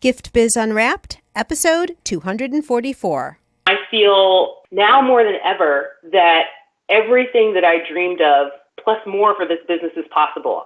Gift Biz Unwrapped, episode 244. I feel now more than ever that everything that I dreamed of, plus more for this business is possible.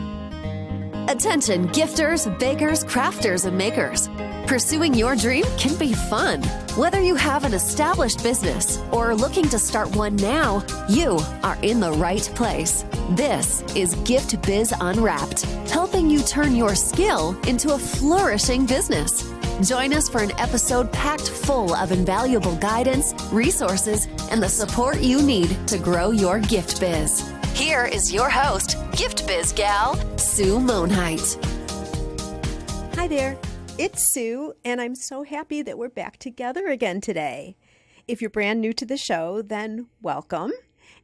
Attention gifters, bakers, crafters, and makers. Pursuing your dream can be fun. Whether you have an established business or are looking to start one now, you are in the right place. This is Gift Biz Unwrapped, helping you turn your skill into a flourishing business. Join us for an episode packed full of invaluable guidance, resources, and the support you need to grow your gift biz. Here is your host, Gift Biz gal, Sue Monheit. Hi there, it's Sue, and I'm so happy that we're back together again today. If you're brand new to the show, then welcome.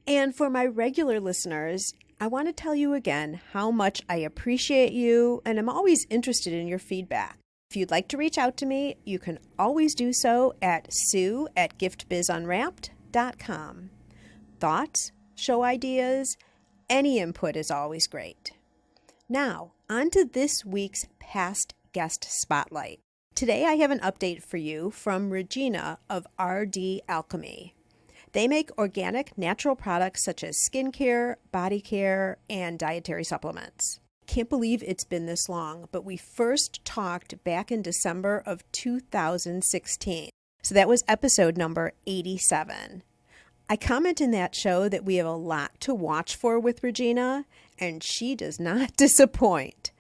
And for my regular listeners, I want to tell you again how much I appreciate you, and I'm always interested in your feedback. If you'd like to reach out to me, you can always do so at sue@giftbizunwrapped.com. Thoughts, show ideas, any input is always great. Now, on to this week's past guest spotlight. Today I have an update for you from Regina of RD Alchemy. They make organic, natural products such as skincare, body care, and dietary supplements. Can't believe it's been this long, but we first talked back in December of 2016. So that was episode number 87. I comment in that show that we have a lot to watch for with Regina, and she does not disappoint.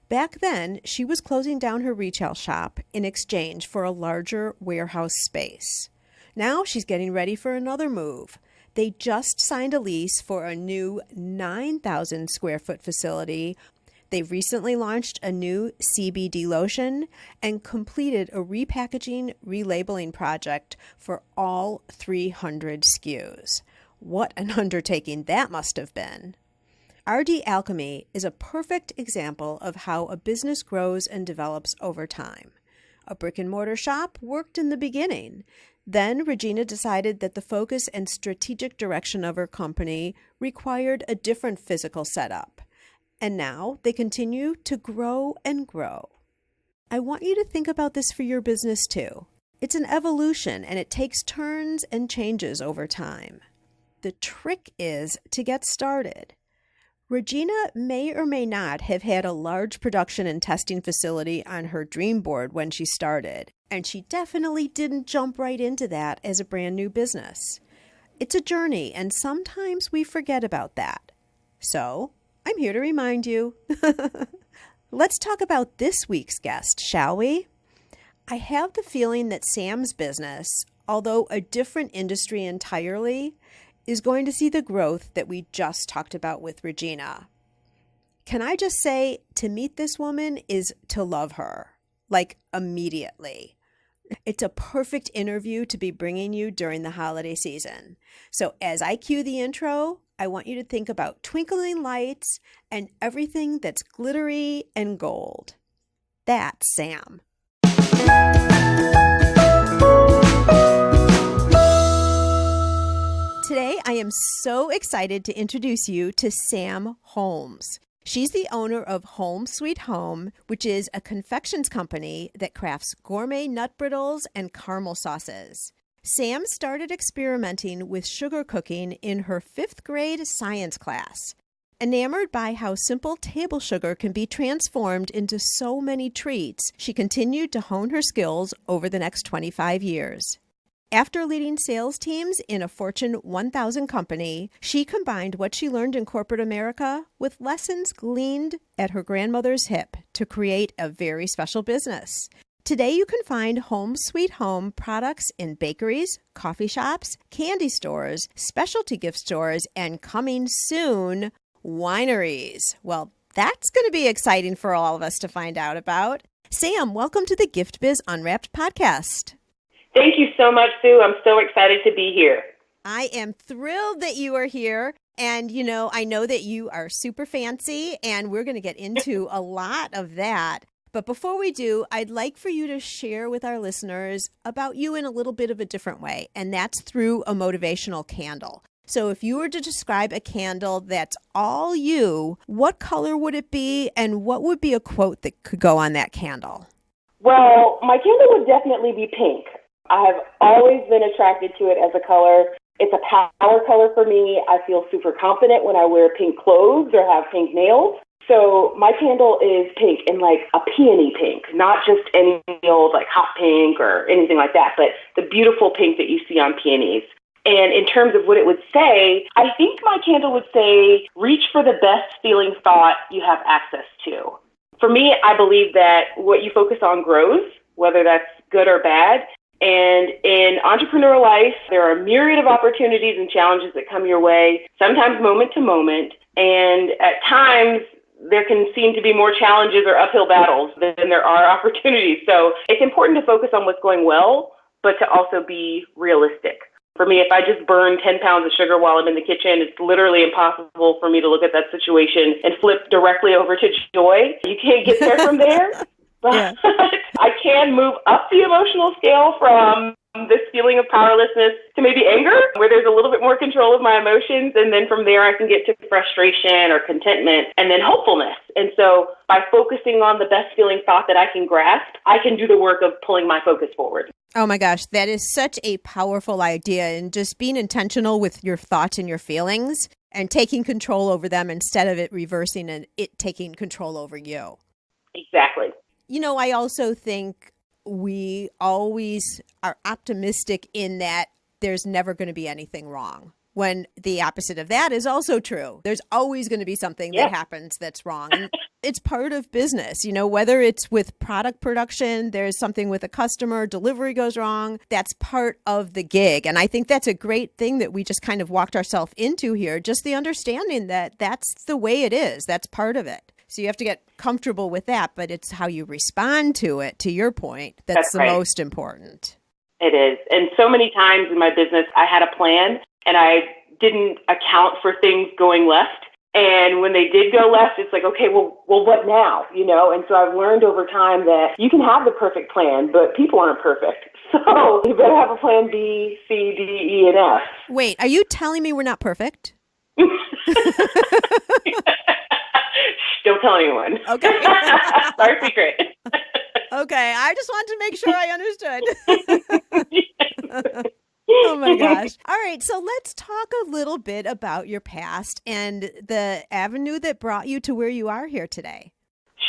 Back then, she was closing down her retail shop in exchange for a larger warehouse space. Now she's getting ready for another move. They just signed a lease for a new 9,000 square foot facility. They've recently launched a new CBD lotion and completed a repackaging, relabeling project for all 300 SKUs. What an undertaking that must have been. RD Alchemy is a perfect example of how a business grows and develops over time. A brick and mortar shop worked in the beginning. Then Regina decided that the focus and strategic direction of her company required a different physical setup. And now they continue to grow and grow. I want you to think about this for your business too. It's an evolution and it takes turns and changes over time. The trick is to get started. Regina may or may not have had a large production and testing facility on her dream board when she started, and she definitely didn't jump right into that as a brand new business. It's a journey, and sometimes we forget about that. So, I'm here to remind you. Let's talk about this week's guest, shall we? I have the feeling that Sam's business, although a different industry entirely, is going to see the growth that we just talked about with Regina. Can I just say, to meet this woman is to love her, like immediately. It's a perfect interview to be bringing you during the holiday season. So as I cue the intro, I want you to think about twinkling lights and everything that's glittery and gold. That's Sam. Today, I am so excited to introduce you to Sam Holmes. She's the owner of Holmes Sweet Home, which is a confections company that crafts gourmet nut brittles and caramel sauces. Sam started experimenting with sugar cooking in her 5th grade science class. Enamored by how simple table sugar can be transformed into so many treats, she continued to hone her skills over the next 25 years. After leading sales teams in a Fortune 1000 company, she combined what she learned in corporate America with lessons gleaned at her grandmother's hip to create a very special business. Today you can find Holmes Sweet Home products in bakeries, coffee shops, candy stores, specialty gift stores, and coming soon, wineries. Well, that's going to be exciting for all of us to find out about. Sam, welcome to the Gift Biz Unwrapped podcast. Thank you so much, Sue. I'm so excited to be here. I am thrilled that you are here. And, I know that you are super fancy, and we're going to get into a lot of that. But before we do, I'd like for you to share with our listeners about you in a little bit of a different way, and that's through a motivational candle. So if you were to describe a candle that's all you, what color would it be, and what would be a quote that could go on that candle? Well, my candle would definitely be pink. I have always been attracted to it as a color. It's a power color for me. I feel super confident when I wear pink clothes or have pink nails. So my candle is pink, and like a peony pink, not just any old like hot pink or anything like that, but the beautiful pink that you see on peonies. And in terms of what it would say, I think my candle would say, reach for the best feeling thought you have access to. For me, I believe that what you focus on grows, whether that's good or bad. And in entrepreneurial life, there are a myriad of opportunities and challenges that come your way, sometimes moment to moment. And at times, there can seem to be more challenges or uphill battles than there are opportunities. So it's important to focus on what's going well, but to also be realistic. For me, if I just burn 10 pounds of sugar while I'm in the kitchen, it's literally impossible for me to look at that situation and flip directly over to joy. You can't get there from there. But yeah. I can move up the emotional scale from this feeling of powerlessness to maybe anger, where there's a little bit more control of my emotions. And then from there, I can get to frustration or contentment and then hopefulness. And so by focusing on the best feeling thought that I can grasp, I can do the work of pulling my focus forward. Oh my gosh, that is such a powerful idea. And just being intentional with your thoughts and your feelings and taking control over them instead of it reversing and it taking control over you. Exactly. You know, I also think we always are optimistic in that there's never going to be anything wrong, when the opposite of that is also true. There's always going to be something that happens that's wrong. And it's part of business, you know, whether it's with product production, there's something with a customer, delivery goes wrong. That's part of the gig. And I think that's a great thing that we just kind of walked ourselves into here, just the understanding that that's the way it is. That's part of it. So you have to get comfortable with that, but it's how you respond to it, to your point, that's the most important. It is. And so many times in my business, I had a plan and I didn't account for things going left. And when they did go left, it's like, okay, well, what now? You know? And so I've learned over time that you can have the perfect plan, but people aren't perfect. So you better have a plan B, C, D, E, and F. Wait, are you telling me we're not perfect? Don't tell anyone. Okay. Our secret. Okay. I just wanted to make sure I understood. Oh my gosh. All right. So let's talk a little bit about your past and the avenue that brought you to where you are here today.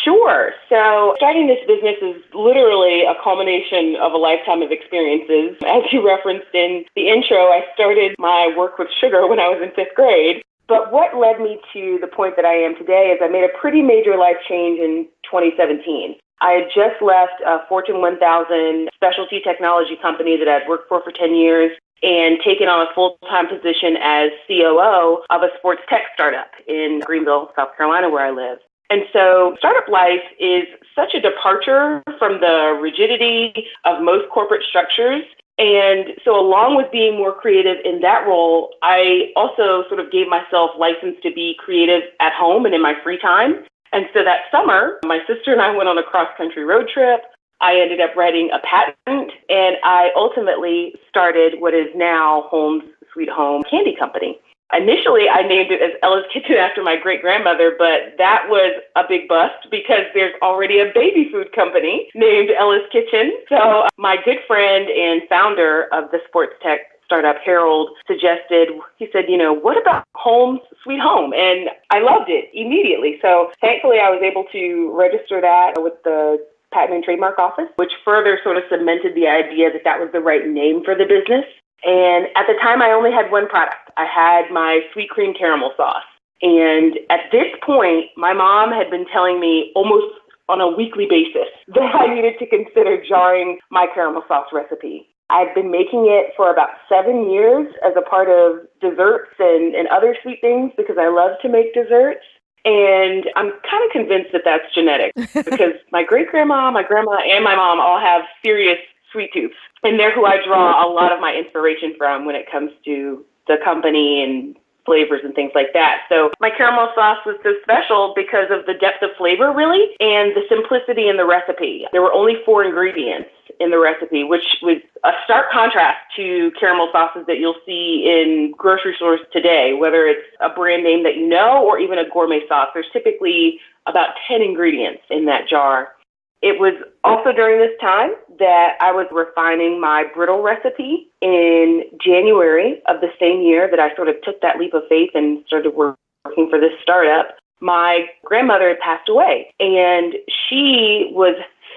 Sure. So starting this business is literally a culmination of a lifetime of experiences. As you referenced in the intro, I started my work with sugar when I was in 5th grade. But what led me to the point that I am today is I made a pretty major life change in 2017. I had just left a Fortune 1000 specialty technology company that I'd worked for 10 years and taken on a full-time position as COO of a sports tech startup in Greenville, South Carolina, where I live. And so startup life is such a departure from the rigidity of most corporate structures. And so along with being more creative in that role, I also sort of gave myself license to be creative at home and in my free time. And so that summer, my sister and I went on a cross-country road trip. I ended up writing a patent, and I ultimately started what is now Holmes Sweet Home Candy Company. Initially, I named it as Ella's Kitchen after my great-grandmother, but that was a big bust because there's already a baby food company named Ella's Kitchen. So my good friend and founder of the sports tech startup, Harold, suggested, he said, you know, what about Holmes Sweet Home? And I loved it immediately. So thankfully, I was able to register that with the Patent and Trademark Office, which further sort of cemented the idea that that was the right name for the business. And at the time, I only had one product. I had my sweet cream caramel sauce. And at this point, my mom had been telling me almost on a weekly basis that I needed to consider jarring my caramel sauce recipe. I've been making it for about 7 years as a part of desserts and other sweet things because I love to make desserts. And I'm kind of convinced that that's genetic because my great-grandma, my grandma, and my mom all have serious sweet tooths. And they're who I draw a lot of my inspiration from when it comes to the company and flavors and things like that. So my caramel sauce was so special because of the depth of flavor, really, and the simplicity in the recipe. There were only 4 ingredients in the recipe, which was a stark contrast to caramel sauces that you'll see in grocery stores today, whether it's a brand name that you know or even a gourmet sauce. There's typically about 10 ingredients in that jar. It was also during this time that I was refining my brittle recipe in January of the same year that I sort of took that leap of faith and started working for this startup. My grandmother had passed away, and she was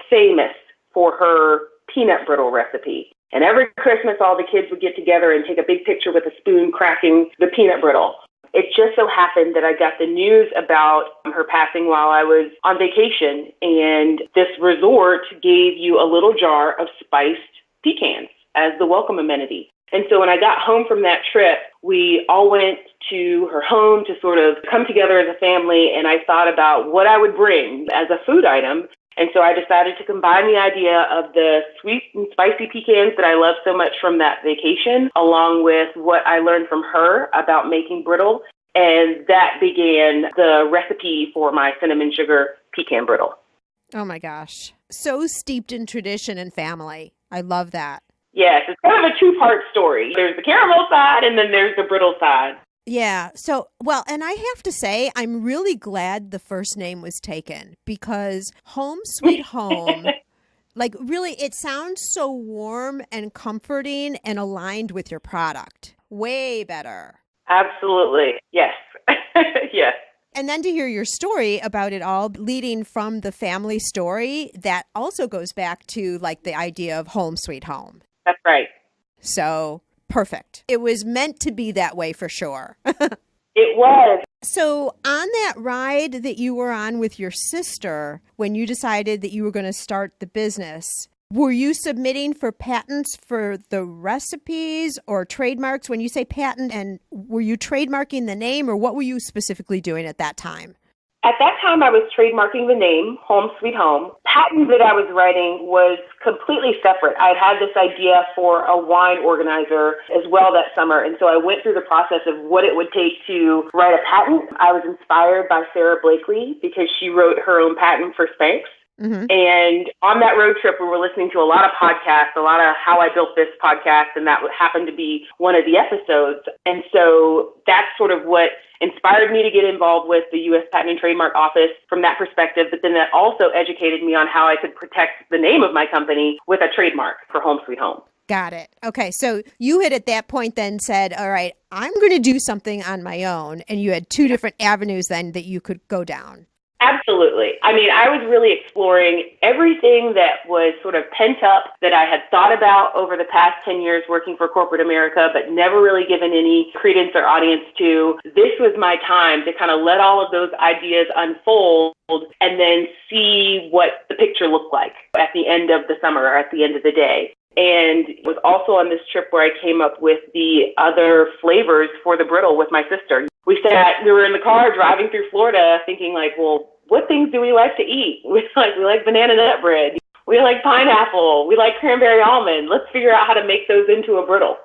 famous for her peanut brittle recipe. And every Christmas, all the kids would get together and take a big picture with a spoon cracking the peanut brittle. It just so happened that I got the news about her passing while I was on vacation, and this resort gave you a little jar of spiced pecans as the welcome amenity. And so when I got home from that trip, we all went to her home to sort of come together as a family, and I thought about what I would bring as a food item. And so I decided to combine the idea of the sweet and spicy pecans that I love so much from that vacation, along with what I learned from her about making brittle. And that began the recipe for my cinnamon sugar pecan brittle. Oh my gosh. So steeped in tradition and family. I love that. Yes, it's kind of a two-part story. There's the caramel side and then there's the brittle side. Yeah. So, well, and I have to say, I'm really glad the first name was taken because Holmes Sweet Home, like really, it sounds so warm and comforting and aligned with your product. Way better. Absolutely. Yes. Yes. And then to hear your story about it all leading from the family story, that also goes back to like the idea of Home Sweet Home. That's right. So perfect. It was meant to be that way for sure. It was. So on that ride that you were on with your sister, when you decided that you were going to start the business, were you submitting for patents for the recipes or trademarks? When you say patent, and were you trademarking the name, or what were you specifically doing at that time? At that time, I was trademarking the name, Holmes Sweet Home. Patent that I was writing was completely separate. I'd had this idea for a wine organizer as well that summer, and so I went through the process of what it would take to write a patent. I was inspired by Sarah Blakely because she wrote her own patent for Spanx. Mm-hmm. And on that road trip, we were listening to a lot of podcasts, a lot of How I Built This podcast, and that happened to be one of the episodes. And so that's sort of what inspired me to get involved with the U.S. Patent and Trademark Office from that perspective, but then that also educated me on how I could protect the name of my company with a trademark for Home Sweet Home. Got it. Okay, so you had at that point then said, all right, I'm going to do something on my own, and you had two different avenues then that you could go down. Absolutely. I mean, I was really exploring everything that was sort of pent up that I had thought about over the past 10 years working for corporate America, but never really given any credence or audience to. This was my time to kind of let all of those ideas unfold and then see what the picture looked like at the end of the summer or at the end of the day. And it was also on this trip where I came up with the other flavors for the brittle with my sister. We were in the car driving through Florida thinking like, well, what things do we like to eat? We like banana nut bread. We like pineapple. We like cranberry almond. Let's figure out how to make those into a brittle.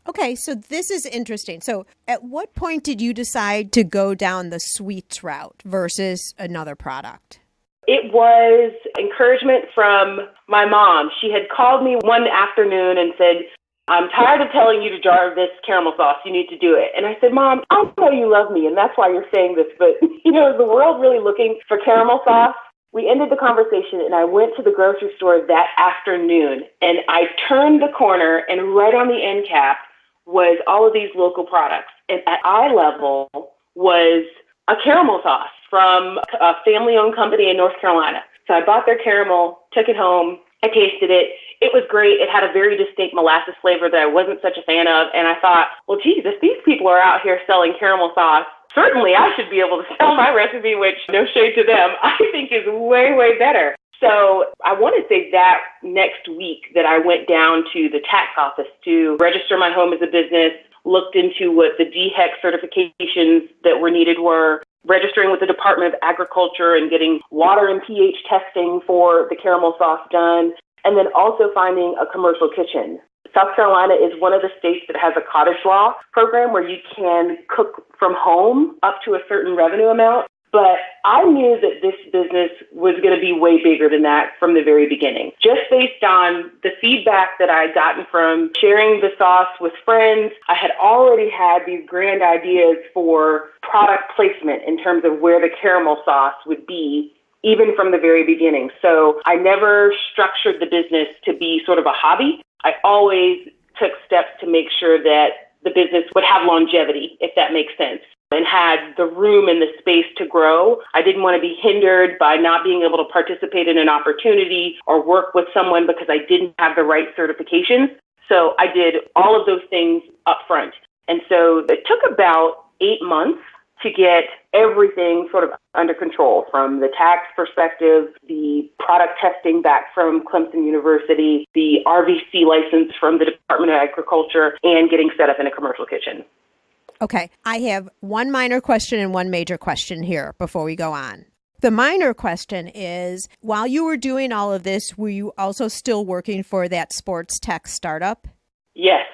Okay, so this is interesting. So at what point did you decide to go down the sweets route versus another product? It was encouragement from my mom. She had called me one afternoon and said, I'm tired of telling you to jar this caramel sauce. You need to do it. And I said, Mom, I know you love me, and that's why you're saying this. But, is the world really looking for caramel sauce? We ended the conversation, and I went to the grocery store that afternoon, and I turned the corner, and right on the end cap was all of these local products. And at eye level was a caramel sauce from a family-owned company in North Carolina. So I bought their caramel, took it home, I tasted it. It was great. It had a very distinct molasses flavor that I wasn't such a fan of. And I thought, well, geez, if these people are out here selling caramel sauce, certainly I should be able to sell my recipe, which, no shade to them, I think is way, way better. So I want to say that next week that I went down to the tax office to register my home as a business, looked into what the DHEC certifications that were needed were, registering with the Department of Agriculture and getting water and pH testing for the caramel sauce done, and then also finding a commercial kitchen. South Carolina is one of the states that has a cottage law program where you can cook from home up to a certain revenue amount. But I knew that this business was going to be way bigger than that from the very beginning, just based on the feedback that I had gotten from sharing the sauce with friends. I had already had these grand ideas for product placement in terms of where the caramel sauce would be even from the very beginning. So I never structured the business to be sort of a hobby. I always took steps to make sure that the business would have longevity, if that makes sense, and had the room and the space to grow. I didn't want to be hindered by not being able to participate in an opportunity or work with someone because I didn't have the right certifications. So I did all of those things up front. And so it took about 8 months to get everything sort of under control, from the tax perspective, the product testing back from Clemson University, the RVC license from the Department of Agriculture, and getting set up in a commercial kitchen. Okay, I have one minor question and one major question here before we go on. The minor question is, while you were doing all of this, were you also still working for that sports tech startup? Yes.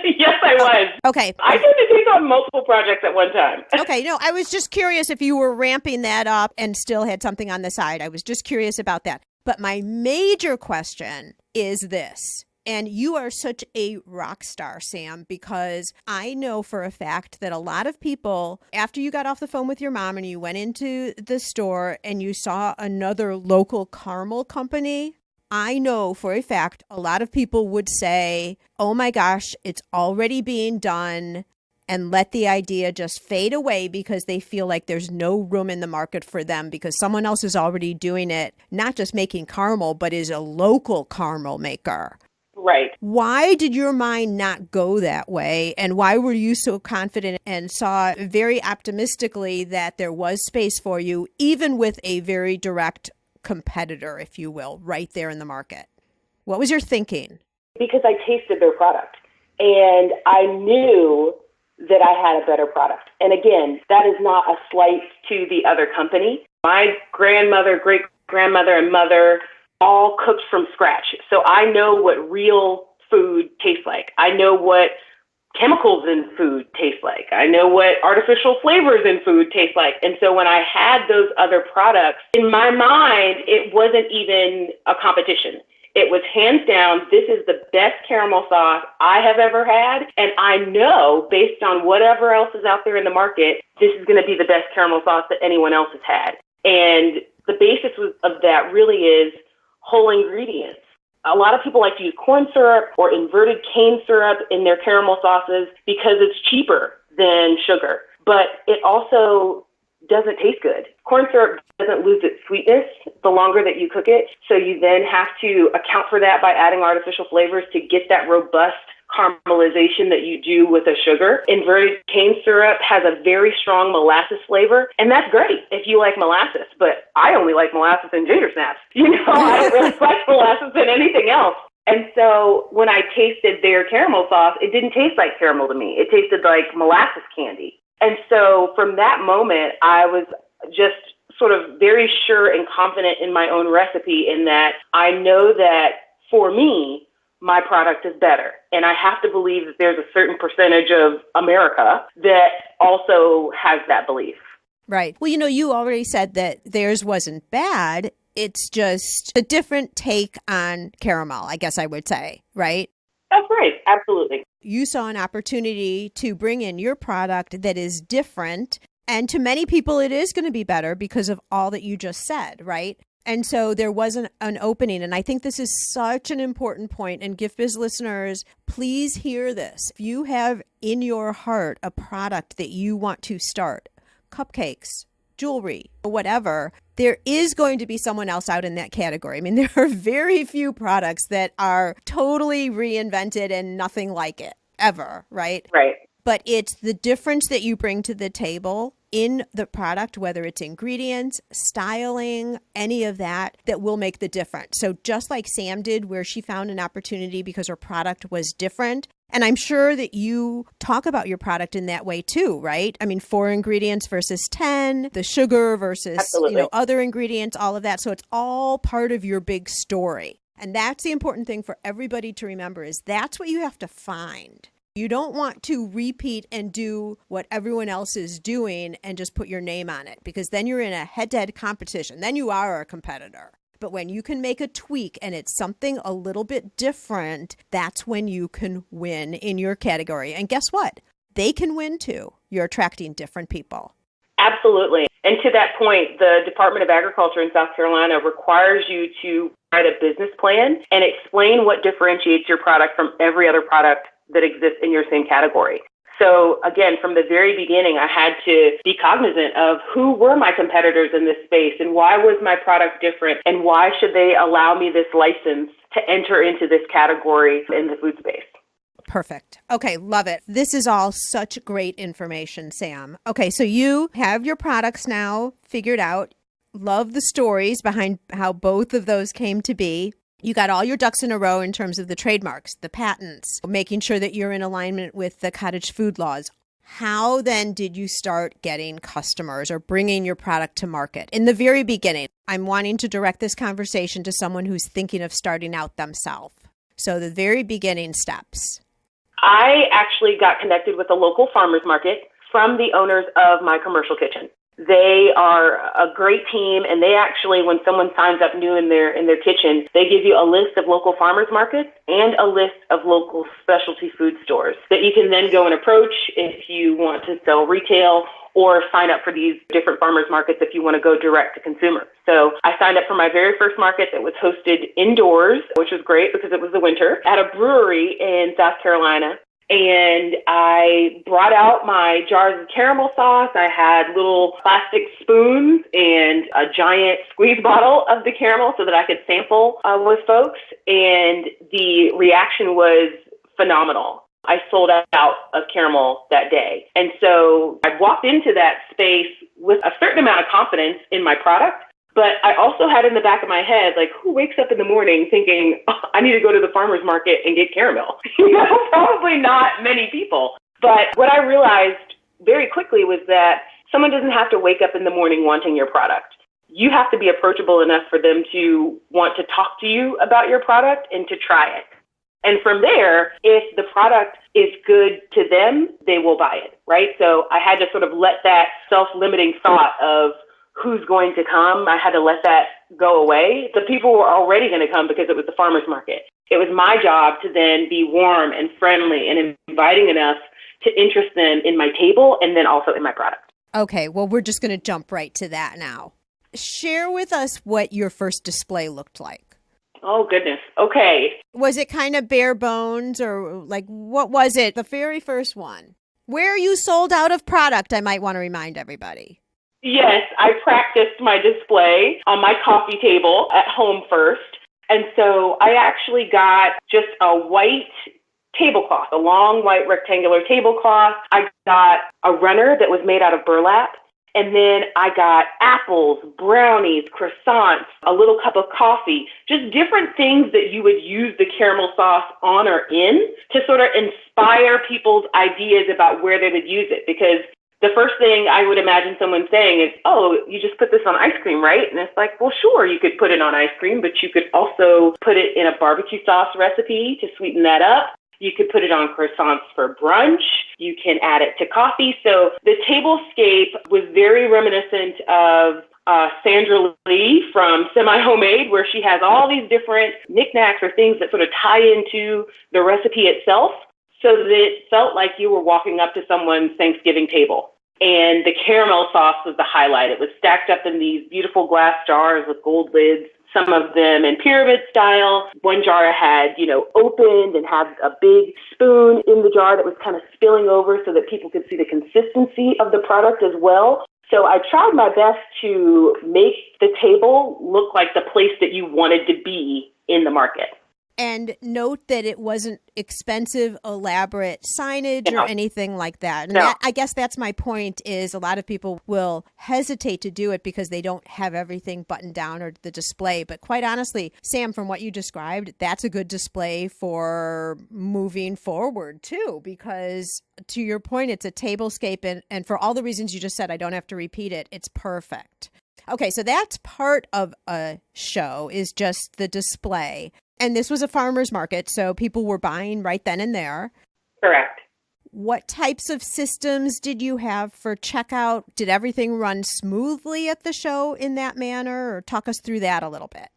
Yes, I was. Okay. I tend to take on multiple projects at one time. Okay, no, I was just curious if you were ramping that up and still had something on the side. I was just curious about that. But my major question is this. And you are such a rock star, Sam, because I know for a fact that a lot of people, after you got off the phone with your mom and you went into the store and you saw another local caramel company, I know for a fact a lot of people would say, oh my gosh, it's already being done, and let the idea just fade away because they feel like there's no room in the market for them because someone else is already doing it, not just making caramel, but is a local caramel maker. Right. Why did your mind not go that way? And why were you so confident and saw very optimistically that there was space for you, even with a very direct competitor, if you will, right there in the market? What was your thinking? Because I tasted their product and I knew that I had a better product. And again, that is not a slight to the other company. My grandmother, great-grandmother, and mother all cooked from scratch. So I know what real food tastes like. I know what chemicals in food taste like. I know what artificial flavors in food taste like. And so when I had those other products, in my mind, it wasn't even a competition. It was hands down, this is the best caramel sauce I have ever had. And I know, based on whatever else is out there in the market, this is going to be the best caramel sauce that anyone else has had. And the basis of that really is whole ingredients. A lot of people like to use corn syrup or inverted cane syrup in their caramel sauces because it's cheaper than sugar, but it also doesn't taste good. Corn syrup doesn't lose its sweetness the longer that you cook it, so you then have to account for that by adding artificial flavors to get that robust caramelization that you do with a sugar. Inverted cane syrup has a very strong molasses flavor, and that's great if you like molasses, but I only like molasses and ginger snaps. I don't really like molasses in anything else. And so when I tasted their caramel sauce, it didn't taste like caramel to me. It tasted like molasses candy. And so from that moment, I was just sort of very sure and confident in my own recipe, in that I know that for me, my product is better. And I have to believe that there's a certain percentage of America that also has that belief. Right. Well, you already said that theirs wasn't bad. It's just a different take on caramel, I guess I would say, right? That's right. Absolutely. You saw an opportunity to bring in your product that is different. And to many people, it is going to be better because of all that you just said, right? And so there was an opening. And I think this is such an important point. And Gift Biz listeners, please hear this. If you have in your heart a product that you want to start, cupcakes, jewelry, whatever, there is going to be someone else out in that category. I mean, there are very few products that are totally reinvented and nothing like it ever, right? Right. But it's the difference that you bring to the table in the product, whether it's ingredients, styling, any of that, that will make the difference. So just like Sam did, where she found an opportunity because her product was different. And I'm sure that you talk about your product in that way too, right? I mean, 4 ingredients versus 10, the sugar versus, other ingredients, all of that. So it's all part of your big story. And that's the important thing for everybody to remember, is that's what you have to find. You don't want to repeat and do what everyone else is doing and just put your name on it, because then you're in a head-to-head competition. Then you are a competitor. But when you can make a tweak and it's something a little bit different, that's when you can win in your category. And guess what? They can win too. You're attracting different people. Absolutely. And to that point, the Department of Agriculture in South Carolina requires you to write a business plan and explain what differentiates your product from every other product that exists in your same category. So again, from the very beginning, I had to be cognizant of who were my competitors in this space and why was my product different and why should they allow me this license to enter into this category in the food space. Perfect. Okay, love it. This is all such great information, Sam. Okay, so you have your products now figured out. Love the stories behind how both of those came to be. You got all your ducks in a row in terms of the trademarks, the patents, making sure that you're in alignment with the cottage food laws. How then did you start getting customers or bringing your product to market? In the very beginning, I'm wanting to direct this conversation to someone who's thinking of starting out themselves. So the very beginning steps. I actually got connected with a local farmers market from the owners of my commercial kitchen. They are a great team, and they actually, when someone signs up new in their kitchen, they give you a list of local farmers markets and a list of local specialty food stores that you can then go and approach if you want to sell retail or sign up for these different farmers markets if you want to go direct to consumer. So I signed up for my very first market that was hosted indoors, which was great because it was the winter, at a brewery in South Carolina. And I brought out my jars of caramel sauce. I had little plastic spoons and a giant squeeze bottle of the caramel so that I could sample with folks. And the reaction was phenomenal. I sold out of caramel that day. And so I walked into that space with a certain amount of confidence in my product. But I also had in the back of my head, like, who wakes up in the morning thinking, oh, I need to go to the farmer's market and get caramel? Probably not many people. But what I realized very quickly was that someone doesn't have to wake up in the morning wanting your product. You have to be approachable enough for them to want to talk to you about your product and to try it. And from there, if the product is good to them, they will buy it, right? So I had to sort of let that self-limiting thought of who's going to come, I had to let that go away. The people were already going to come because it was the farmer's market. It was my job to then be warm and friendly and inviting enough to interest them in my table and then also in my product. Okay, well, we're just going to jump right to that now. Share with us what your first display looked like. Oh, goodness. Okay. Was it kind of bare bones or like what was it? The very first one. Where you sold out of product, I might want to remind everybody. Yes, I practiced my display on my coffee table at home first. And so I actually got just a white tablecloth, a long white rectangular tablecloth. I got a runner that was made out of burlap. And then I got apples, brownies, croissants, a little cup of coffee, just different things that you would use the caramel sauce on or in to sort of inspire people's ideas about where they would use it. Because the first thing I would imagine someone saying is, oh, you just put this on ice cream, right? And it's like, well, sure, you could put it on ice cream, but you could also put it in a barbecue sauce recipe to sweeten that up. You could put it on croissants for brunch. You can add it to coffee. So the tablescape was very reminiscent of Sandra Lee from Semi-Homemade, where she has all these different knickknacks or things that sort of tie into the recipe itself, so that it felt like you were walking up to someone's Thanksgiving table. And the caramel sauce was the highlight. It was stacked up in these beautiful glass jars with gold lids, some of them in pyramid style. One jar had, opened and had a big spoon in the jar that was kind of spilling over so that people could see the consistency of the product as well. So I tried my best to make the table look like the place that you wanted to be in the market. And note that it wasn't expensive, elaborate signage or anything like that. And I guess that's my point is a lot of people will hesitate to do it because they don't have everything buttoned down or the display. But quite honestly, Sam, from what you described, that's a good display for moving forward too, because to your point, it's a tablescape. And for all the reasons you just said, I don't have to repeat it. It's perfect. Okay, so that's part of a show is just the display. And this was a farmer's market, so people were buying right then and there. Correct. What types of systems did you have for checkout? Did everything run smoothly at the show in that manner? Or talk us through that a little bit.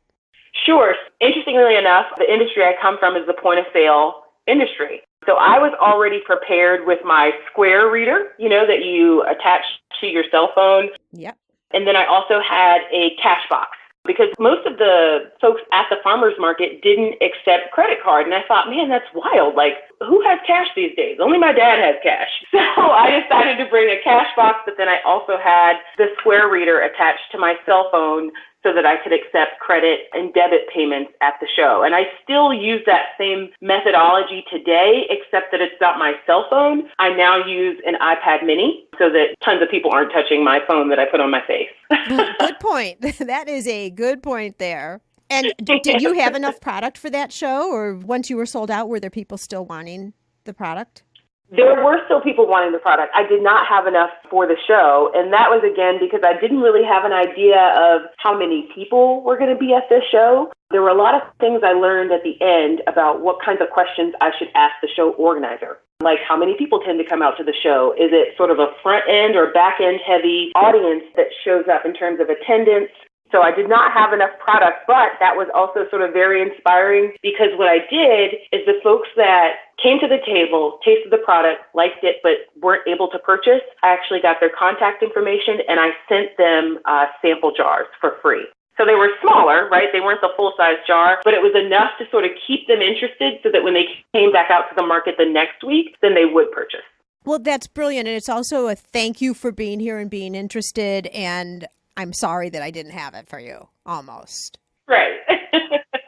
Sure. Interestingly enough, the industry I come from is the point of sale industry. So I was already prepared with my Square reader, that you attach to your cell phone. Yep. And then I also had a cash box, because most of the folks at the farmer's market didn't accept credit card. And I thought, man, that's wild. Like, who has cash these days? Only my dad has cash. So I decided to bring a cash box, but then I also had the Square reader attached to my cell phone so that I could accept credit and debit payments at the show. And I still use that same methodology today, except that it's not my cell phone. I now use an iPad mini so that tons of people aren't touching my phone that I put on my face. Good point. That is a good point there. And did you have enough product for that show? Or once you were sold out, were there people still wanting the product? There were still people wanting the product. I did not have enough for the show. And that was, again, because I didn't really have an idea of how many people were going to be at this show. There were a lot of things I learned at the end about what kinds of questions I should ask the show organizer. Like, how many people tend to come out to the show? Is it sort of a front end or back end heavy audience that shows up in terms of attendance? So I did not have enough product, but that was also sort of very inspiring, because what I did is the folks that came to the table, tasted the product, liked it, but weren't able to purchase, I actually got their contact information and I sent them sample jars for free. So they were smaller, right? They weren't the full-size jar, but it was enough to sort of keep them interested so that when they came back out to the market the next week, then they would purchase. Well, that's brilliant. And it's also a thank you for being here and being interested. And I'm sorry that I didn't have it for you, almost. Right.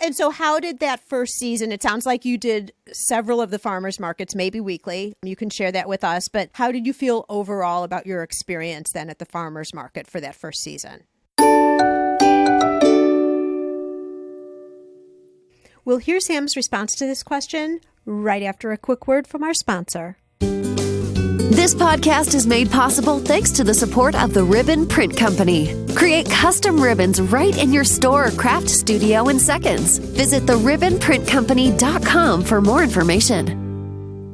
And so how did that first season, it sounds like you did several of the farmers markets, maybe weekly. You can share that with us. But how did you feel overall about your experience then at the farmers market for that first season? We'll hear Sam's response to this question right after a quick word from our sponsor. This podcast is made possible thanks to the support of the Ribbon Print Company. Create custom ribbons right in your store or craft studio in seconds. Visit theribbonprintcompany.com for more information.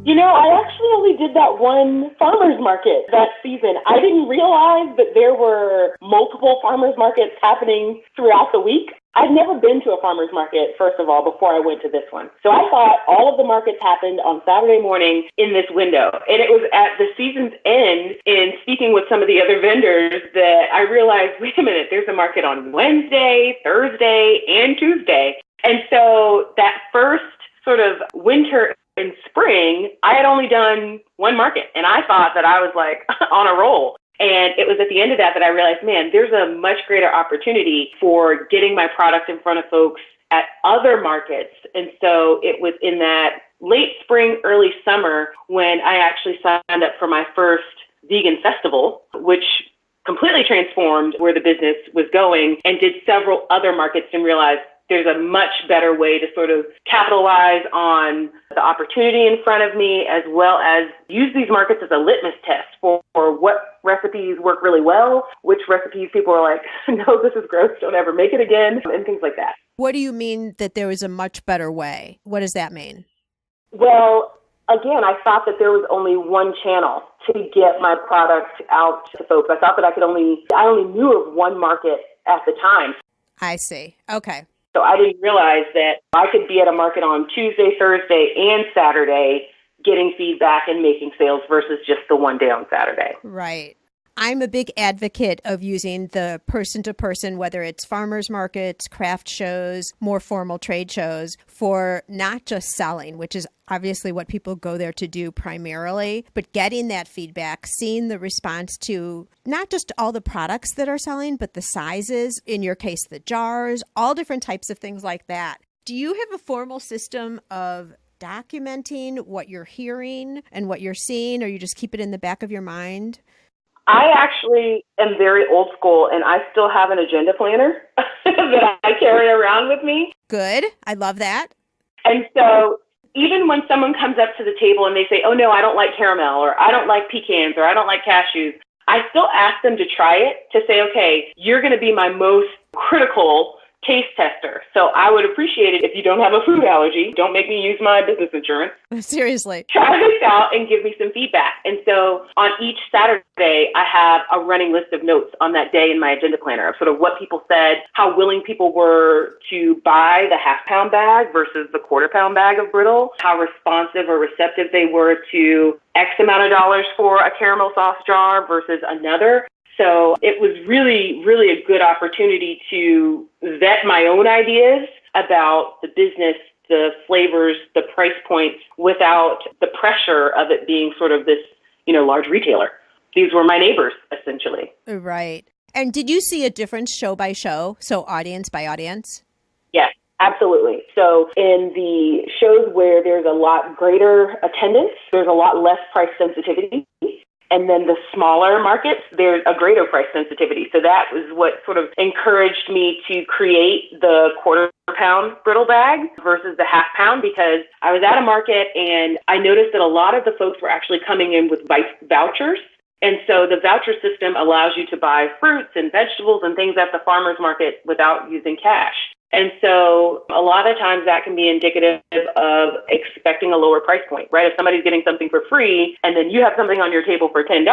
You know, I actually only did that one farmer's market that season. I didn't realize that there were multiple farmer's markets happening throughout the week. I'd never been to a farmer's market, first of all, before I went to this one. So I thought all of the markets happened on Saturday morning in this window. And it was at the season's end, in speaking with some of the other vendors, that I realized, wait a minute, there's a market on Wednesday, Thursday, and Tuesday. And so that first sort of winter and spring, I had only done one market. And I thought that I was like on a roll. And it was at the end of that that I realized, man, there's a much greater opportunity for getting my product in front of folks at other markets. And so it was in that late spring, early summer when I actually signed up for my first vegan festival, which completely transformed where the business was going, and did several other markets and realized there's a much better way to sort of capitalize on the opportunity in front of me, as well as use these markets as a litmus test for what recipes work really well, which recipes people are like, no, this is gross, don't ever make it again, and things like that. What do you mean that there was a much better way? What does that mean? Well, again, I thought that there was only one channel to get my product out to folks. I thought that I only knew of one market at the time. I see. Okay. So I didn't realize that I could be at a market on Tuesday, Thursday, and Saturday getting feedback and making sales versus just the one day on Saturday. Right. I'm a big advocate of using the person-to-person, whether it's farmers markets, craft shows, more formal trade shows, for not just selling, which is obviously what people go there to do primarily, but getting that feedback, seeing the response to not just all the products that are selling, but the sizes, in your case, the jars, all different types of things like that. Do you have a formal system of documenting what you're hearing and what you're seeing, or you just keep it in the back of your mind? I actually am very old school, and I still have an agenda planner that I carry around with me. Good. I love that. And so even when someone comes up to the table and they say, oh, no, I don't like caramel, or I don't like pecans, or I don't like cashews, I still ask them to try it, to say, okay, you're going to be my most critical taste tester. So I would appreciate it if you don't have a food allergy. Don't make me use my business insurance. Seriously. Try this out and give me some feedback. And so on each Saturday, I have a running list of notes on that day in my agenda planner of sort of what people said, how willing people were to buy the half-pound bag versus the quarter-pound bag of brittle, how responsive or receptive they were to X amount of dollars for a caramel sauce jar versus another. So it was really, really a good opportunity to vet my own ideas about the business, the flavors, the price points, without the pressure of it being sort of this, large retailer. These were my neighbors, essentially. Right. And did you see a difference show by show? So audience by audience? Yes, absolutely. So in the shows where there's a lot greater attendance, there's a lot less price sensitivity. And then the smaller markets, there's a greater price sensitivity. So that was what sort of encouraged me to create the quarter-pound brittle bag versus the half-pound, because I was at a market and I noticed that a lot of the folks were actually coming in with vouchers. And so the voucher system allows you to buy fruits and vegetables and things at the farmer's market without using cash. And so a lot of times that can be indicative of expecting a lower price point, right? If somebody's getting something for free and then you have something on your table for $10,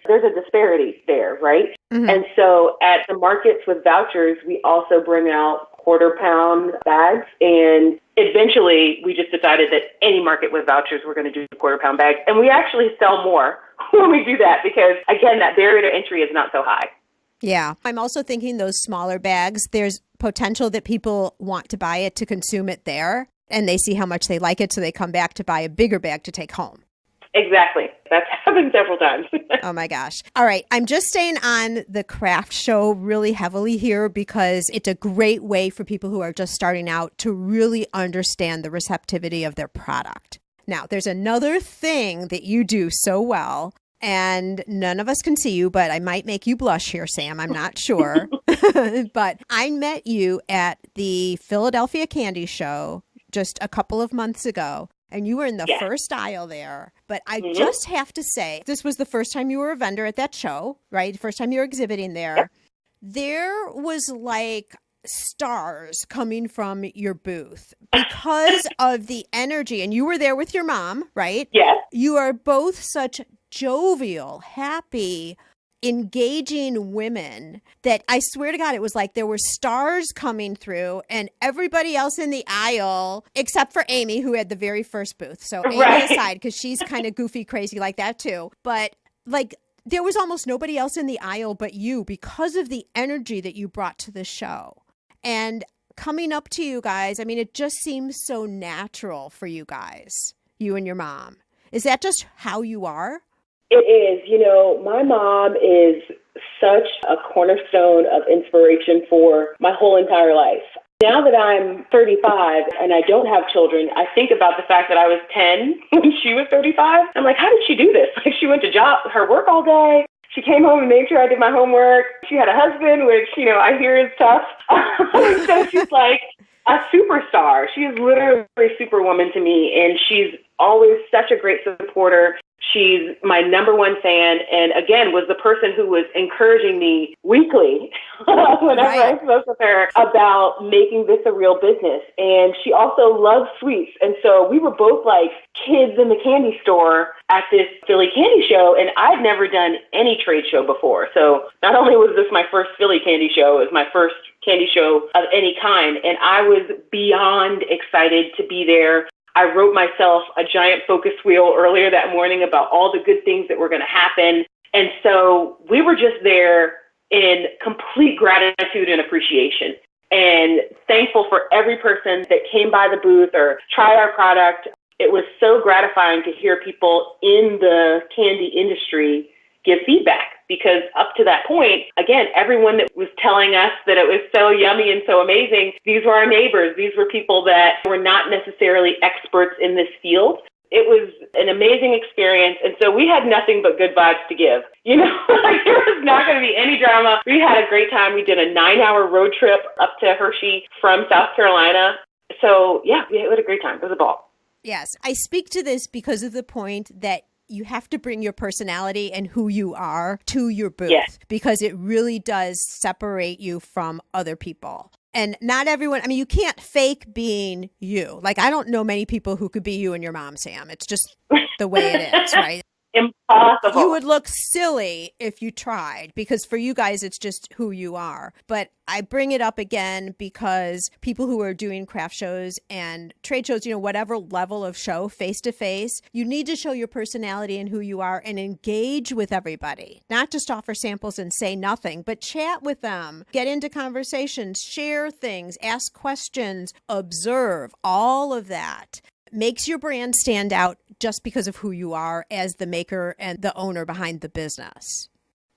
there's a disparity there, right? Mm-hmm. And so at the markets with vouchers, we also bring out quarter-pound bags. And eventually we just decided that any market with vouchers, we're going to do quarter-pound bags. And we actually sell more when we do that because, again, that barrier to entry is not so high. Yeah. I'm also thinking those smaller bags, there's potential that people want to buy it to consume it there, and they see how much they like it, so they come back to buy a bigger bag to take home. Exactly. That's happened several times. Oh my gosh. All right. I'm just staying on the craft show really heavily here because it's a great way for people who are just starting out to really understand the receptivity of their product. Now, there's another thing that you do so well, and none of us can see you, but I might make you blush here, Sam. I'm not sure. But I met you at the Philadelphia Candy Show just a couple of months ago, and you were in the first aisle there. But I just have to say, this was the first time you were a vendor at that show, right? The first time you were exhibiting there. Yep. There was like stars coming from your booth because of the energy. And you were there with your mom, right? Yes. You are both such jovial, happy, engaging women that I swear to God, it was like there were stars coming through and everybody else in the aisle, except for Amy, who had the very first booth. So Amy aside, because she's kind of goofy, crazy like that too. But like there was almost nobody else in the aisle but you because of the energy that you brought to the show. And coming up to you guys, I mean, it just seems so natural for you guys, you and your mom. Is that just how you are? It is. My mom is such a cornerstone of inspiration for my whole entire life. Now that I'm 35 and I don't have children, I think about the fact that I was 10 when she was 35. I'm like, how did she do this? Like, she went to her work all day. She came home and made sure I did my homework. She had a husband, which, I hear is tough. So she's like a superstar. She is literally Superwoman to me, and she's always such a great supporter. She's my number one fan, and again, was the person who was encouraging me weekly whenever I spoke with her about making this a real business. And she also loves sweets. And so we were both like kids in the candy store at this Philly candy show, and I'd never done any trade show before. So not only was this my first Philly candy show, it was my first candy show of any kind, and I was beyond excited to be there. I wrote myself a giant focus wheel earlier that morning about all the good things that were going to happen. And so we were just there in complete gratitude and appreciation, and thankful for every person that came by the booth or tried our product. It was so gratifying to hear people in the candy industry give feedback, because up to that point, again, everyone that was telling us that it was so yummy and so amazing, these were our neighbors. These were people that were not necessarily experts in this field. It was an amazing experience. And so we had nothing but good vibes to give. There was not going to be any drama. We had a great time. We did a 9-hour road trip up to Hershey from South Carolina. So yeah, we had a great time. It was a ball. Yes. I speak to this because of the point that you have to bring your personality and who you are to your booth, because it really does separate you from other people. And not everyone, you can't fake being you. Like, I don't know many people who could be you and your mom, Sam. It's just the way it is, right? Impossible. You would look silly if you tried, because for you guys, it's just who you are. But I bring it up again because people who are doing craft shows and trade shows, whatever level of show, face to face, you need to show your personality and who you are and engage with everybody, not just offer samples and say nothing, but chat with them, get into conversations, share things, ask questions, observe, all of that makes your brand stand out just because of who you are as the maker and the owner behind the business.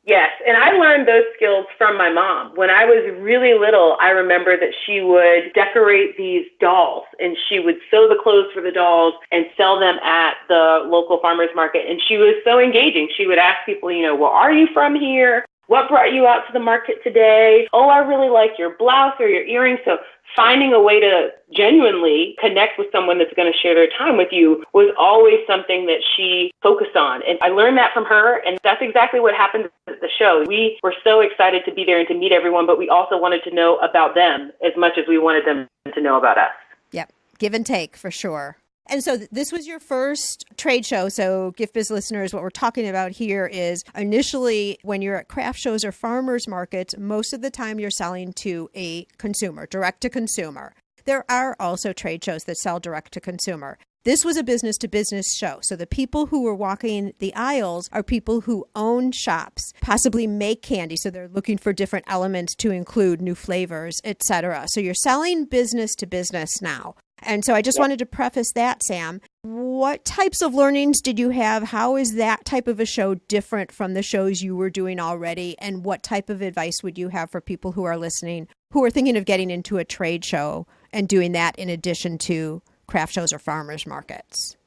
Yes, and I learned those skills from my mom. When I was really little, I remember that she would decorate these dolls, and she would sew the clothes for the dolls and sell them at the local farmer's market. And she was so engaging. She would ask people, well, are you from here? What brought you out to the market today? Oh, I really like your blouse or your earrings. So finding a way to genuinely connect with someone that's going to share their time with you was always something that she focused on. And I learned that from her, and that's exactly what happened at the show. We were so excited to be there and to meet everyone, but we also wanted to know about them as much as we wanted them to know about us. Yep, give and take for sure. And so this was your first trade show. So Gift Biz listeners, what we're talking about here is initially when you're at craft shows or farmers markets, most of the time you're selling to a consumer, direct to consumer. There are also trade shows that sell direct to consumer. This was a business to business show. So the people who were walking the aisles are people who own shops, possibly make candy. So they're looking for different elements to include new flavors, etc. So you're selling business to business now. And so I just wanted to preface that, Sam. What types of learnings did you have? How is that type of a show different from the shows you were doing already? And what type of advice would you have for people who are listening, who are thinking of getting into a trade show and doing that in addition to craft shows or farmers markets?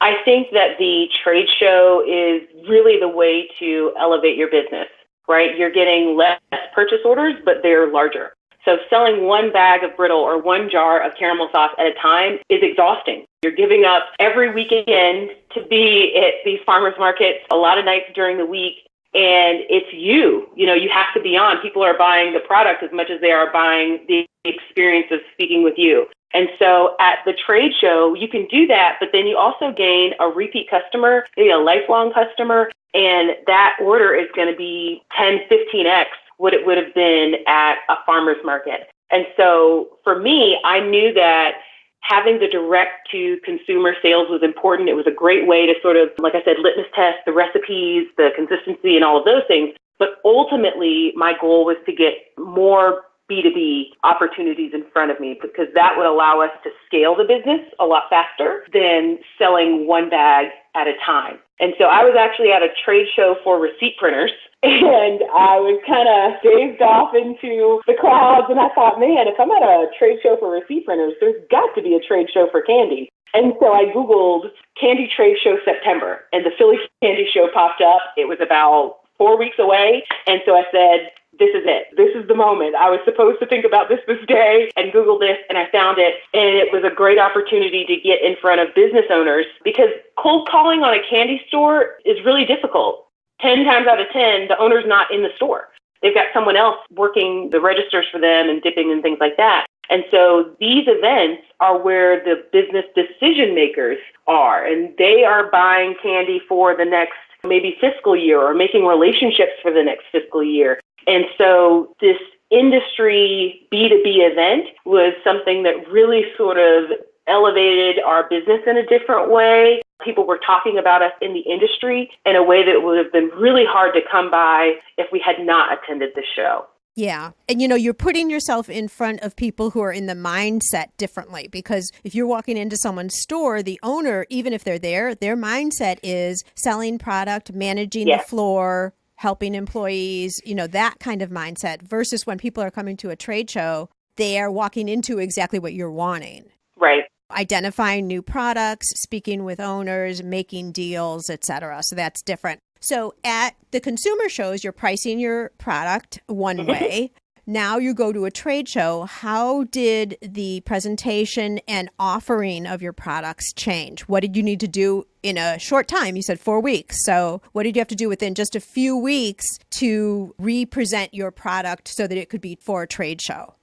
I think that the trade show is really the way to elevate your business, right? You're getting less purchase orders, but they're larger. So selling one bag of brittle or one jar of caramel sauce at a time is exhausting. You're giving up every weekend to be at these farmers markets, a lot of nights during the week, and it's you. You have to be on. People are buying the product as much as they are buying the experience of speaking with you. And so at the trade show, you can do that, but then you also gain a repeat customer, maybe a lifelong customer, and that order is going to be 10, 15x what it would have been at a farmer's market. And so for me, I knew that having the direct to consumer sales was important. It was a great way to sort of, like I said, litmus test the recipes, the consistency, and all of those things. But ultimately, my goal was to get more B2B opportunities in front of me, because that would allow us to scale the business a lot faster than selling one bag at a time. And so I was actually at a trade show for receipt printers, and I was kind of gazed off into the crowds, and I thought, man, if I'm at a trade show for receipt printers, there's got to be a trade show for candy. And so I Googled Candy Trade Show September, and the Philly Candy Show popped up. It was about 4 weeks away, and so I said, this is it. This is the moment. I was supposed to think about this day and Google this, and I found it. And it was a great opportunity to get in front of business owners, because cold calling on a candy store is really difficult. 10 times out of 10, the owner's not in the store. They've got someone else working the registers for them and dipping and things like that. And so these events are where the business decision makers are, and they are buying candy for the next maybe fiscal year, or making relationships for the next fiscal year. And so this industry B2B event was something that really sort of elevated our business in a different way. People were talking about us in the industry in a way that would have been really hard to come by if we had not attended the show. Yeah. And you're putting yourself in front of people who are in the mindset differently, because if you're walking into someone's store, the owner, even if they're there, their mindset is selling product, managing the floor, helping employees, that kind of mindset, versus when people are coming to a trade show, they are walking into exactly what you're wanting. Right. Identifying new products, speaking with owners, making deals, etc. So that's different. So at the consumer shows, you're pricing your product one way. Now you go to a trade show. How did the presentation and offering of your products change? What did you need to do in a short time? You said 4 weeks. So what did you have to do within just a few weeks to represent your product so that it could be for a trade show?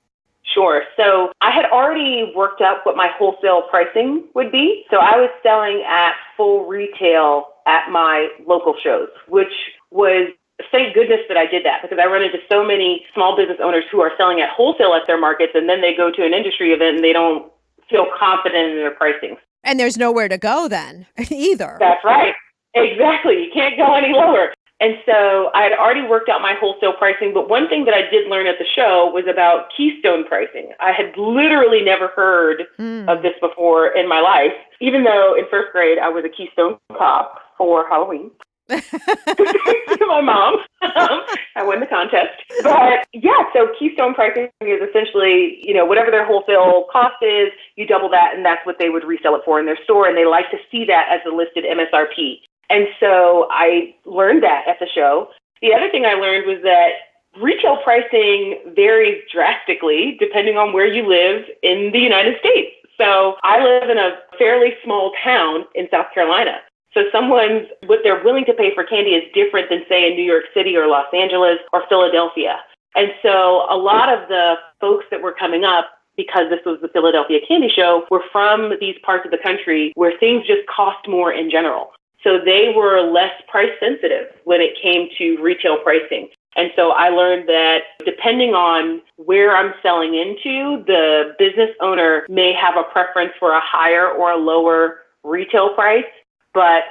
sure. So I had already worked up what my wholesale pricing would be. So I was selling at full retail at my local shows, which was, thank goodness that I did that, because I run into so many small business owners who are selling at wholesale at their markets, and then they go to an industry event and they don't feel confident in their pricing. And there's nowhere to go then either. That's right. Exactly. You can't go any lower. And so I had already worked out my wholesale pricing, but one thing that I did learn at the show was about keystone pricing. I had literally never heard of this before in my life, even though in first grade I was a keystone cop for Halloween. To my mom. I won the contest. But yeah, so keystone pricing is essentially, whatever their wholesale cost is, you double that, and that's what they would resell it for in their store. And they like to see that as a listed MSRP. And so I learned that at the show. The other thing I learned was that retail pricing varies drastically depending on where you live in the United States. So I live in a fairly small town in South Carolina. So what they're willing to pay for candy is different than, say, in New York City or Los Angeles or Philadelphia. And so a lot of the folks that were coming up, because this was the Philadelphia Candy Show, were from these parts of the country where things just cost more in general. So they were less price sensitive when it came to retail pricing. And so I learned that depending on where I'm selling into, the business owner may have a preference for a higher or a lower retail price, but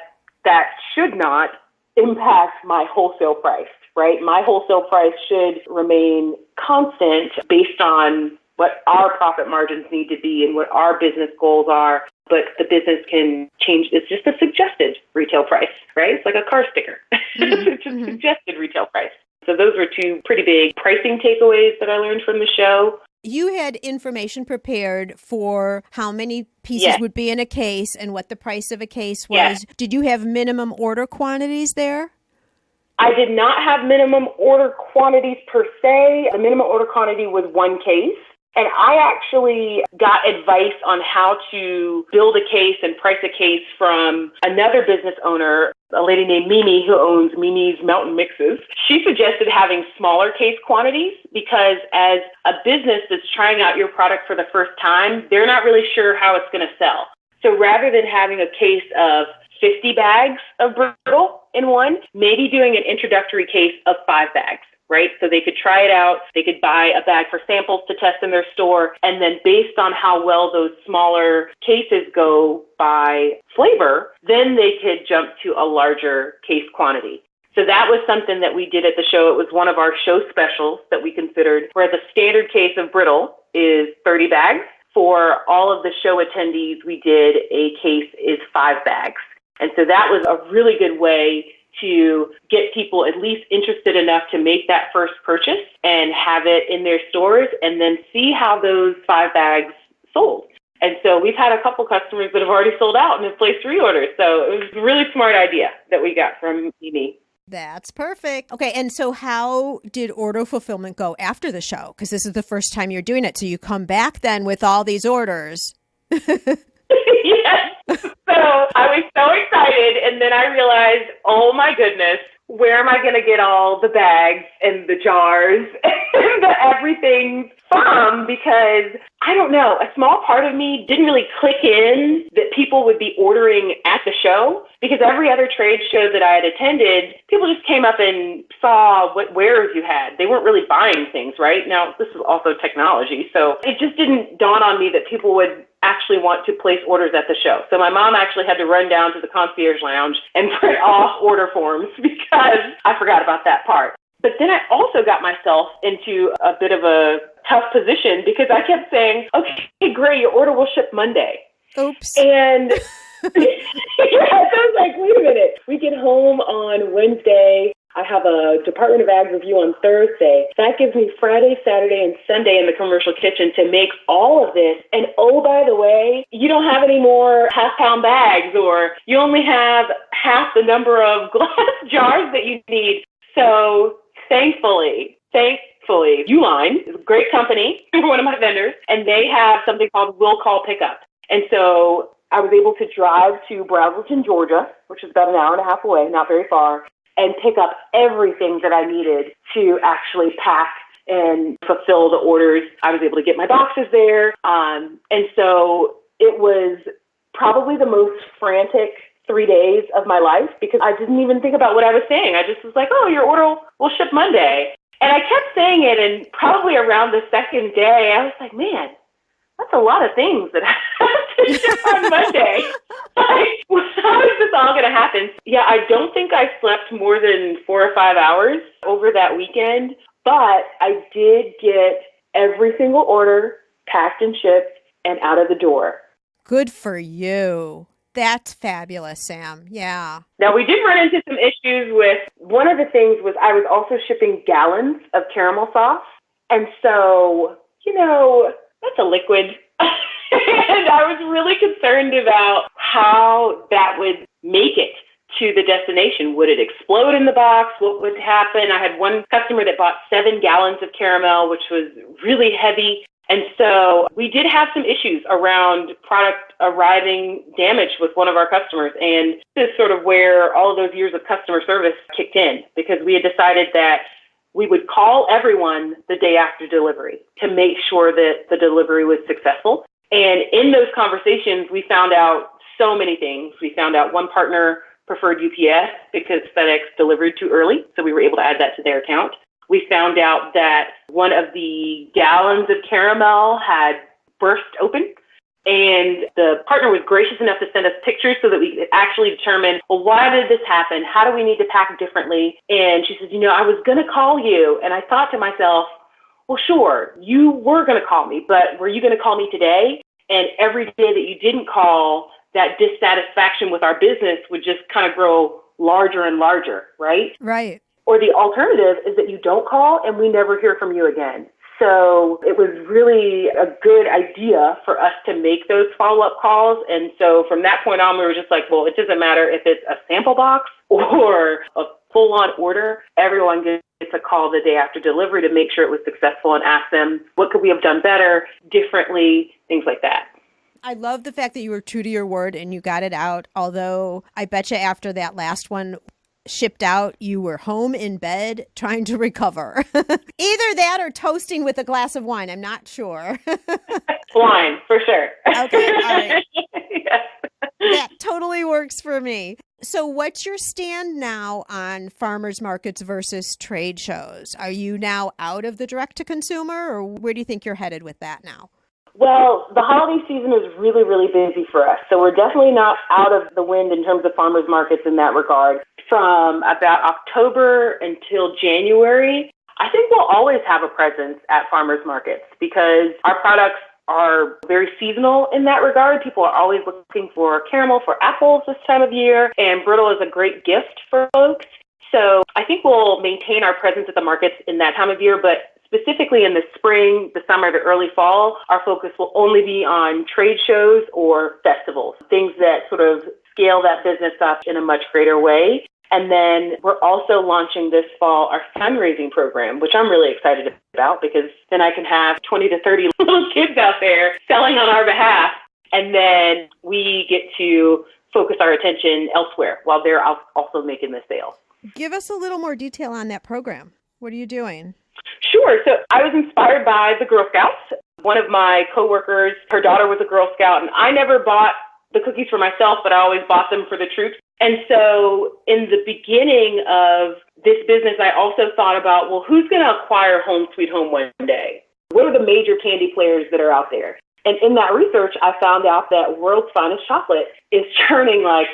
that should not impact my wholesale price, right? My wholesale price should remain constant based on what our profit margins need to be and what our business goals are. But the business can change. It's just a suggested retail price, right? It's like a car sticker. It's just suggested retail price. So those were two pretty big pricing takeaways that I learned from the show. You had information prepared for how many pieces would be in a case and what the price of a case was. Yes. Did you have minimum order quantities there? I did not have minimum order quantities per se. The minimum order quantity was one case. And I actually got advice on how to build a case and price a case from another business owner, a lady named Mimi, who owns Mimi's Mountain Mixes. She suggested having smaller case quantities because as a business that's trying out your product for the first time, they're not really sure how it's going to sell. So rather than having a case of 50 bags of brittle in one, maybe doing an introductory case of 5 bags. Right? So they could try it out. They could buy a bag for samples to test in their store. And then based on how well those smaller cases go by flavor, then they could jump to a larger case quantity. So that was something that we did at the show. It was one of our show specials that we considered, where the standard case of brittle is 30 bags. For all of the show attendees, we did a case is 5 bags. And so that was a really good way to get people at least interested enough to make that first purchase and have it in their stores and then see how those 5 bags sold. And so we've had a couple customers that have already sold out and have placed reorders. So it was a really smart idea that we got from Mimi. That's perfect. Okay, and so how did order fulfillment go after the show? Because this is the first time you're doing it. So you come back then with all these orders. Yes. So I was so excited, and then I realized, oh my goodness, where am I going to get all the bags and the jars and the everything from? Because I don't know, a small part of me didn't really click in that people would be ordering at the show, because every other trade show that I had attended, people just came up and saw what wares you had. They weren't really buying things, right? Now, this is also technology, so it just didn't dawn on me that people would actually want to place orders at the show. So my mom actually had to run down to the concierge lounge and print off order forms because I forgot about that part. But then I also got myself into a bit of a tough position because I kept saying, okay, great, your order will ship Monday. Oops. And so I was like, wait a minute. We get home on Wednesday. I have a Department of Ag review on Thursday. That gives me Friday, Saturday, and Sunday in the commercial kitchen to make all of this. And oh, by the way, you don't have any more half-pound bags, or you only have half the number of glass jars that you need. So thankfully, Uline is a great company, one of my vendors, and they have something called Will Call Pickup. And so I was able to drive to Braselton, Georgia, which is about an hour and a half away, not very far, and pick up everything that I needed to actually pack and fulfill the orders. I was able to get my boxes there. And so it was probably the most frantic 3 days of my life because I didn't even think about what I was saying. I just was like, oh, your order will ship Monday. And I kept saying it, and probably around the second day, I was like, man, that's a lot of things that I have to ship on Monday. Like, how is this all going to happen? Yeah, I don't think I slept more than 4 or 5 hours over that weekend, but I did get every single order packed and shipped and out of the door. Good for you. That's fabulous, Sam. Yeah. Now, we did run into some issues with, one of the things was I was also shipping gallons of caramel sauce. And so, that's a liquid. And I was really concerned about how that would make it to the destination. Would it explode in the box? What would happen? I had one customer that bought 7 gallons of caramel, which was really heavy. And so we did have some issues around product arriving damaged with one of our customers. And this is sort of where all of those years of customer service kicked in, because we had decided that we would call everyone the day after delivery to make sure that the delivery was successful. And in those conversations, we found out so many things. We found out one partner preferred UPS because FedEx delivered too early, so we were able to add that to their account. We found out that one of the gallons of caramel had burst open, and the partner was gracious enough to send us pictures so that we could actually determine, well, why did this happen? How do we need to pack differently? And she says, I was going to call you. And I thought to myself, well, sure, you were going to call me, but were you going to call me today? And every day that you didn't call, that dissatisfaction with our business would just kind of grow larger and larger, right? Right. Or the alternative is that you don't call and we never hear from you again. So it was really a good idea for us to make those follow-up calls. And so from that point on, we were just like, well, it doesn't matter if it's a sample box or a full-on order. Everyone gets a call the day after delivery to make sure it was successful and ask them, what could we have done better, differently, things like that. I love the fact that you were true to your word and you got it out. Although I bet you after that last one shipped out, you were home in bed trying to recover. Either that or toasting with a glass of wine. I'm not sure. Wine, for sure. Okay, all right. Yes. That totally works for me. So what's your stand now on farmers markets versus trade shows? Are you now out of the direct-to-consumer, or where do you think you're headed with that now? Well, the holiday season is really, really busy for us. So we're definitely not out of the wind in terms of farmers markets in that regard. From about October until January, I think we'll always have a presence at farmers markets because our products are very seasonal in that regard. People are always looking for caramel, for apples this time of year, and brittle is a great gift for folks. So I think we'll maintain our presence at the markets in that time of year, but specifically in the spring, the summer, the early fall, our focus will only be on trade shows or festivals, things that sort of scale that business up in a much greater way. And then we're also launching this fall our fundraising program, which I'm really excited about because then I can have 20 to 30 little kids out there selling on our behalf. And then we get to focus our attention elsewhere while they're also making the sale. Give us a little more detail on that program. What are you doing? Sure. So I was inspired by the Girl Scouts. One of my coworkers, her daughter was a Girl Scout, and I never bought the cookies for myself, but I always bought them for the troops. And so in the beginning of this business, I also thought about, well, who's going to acquire Holmes Sweet Home one day? What are the major candy players that are out there? And in that research, I found out that World's Finest Chocolate is churning like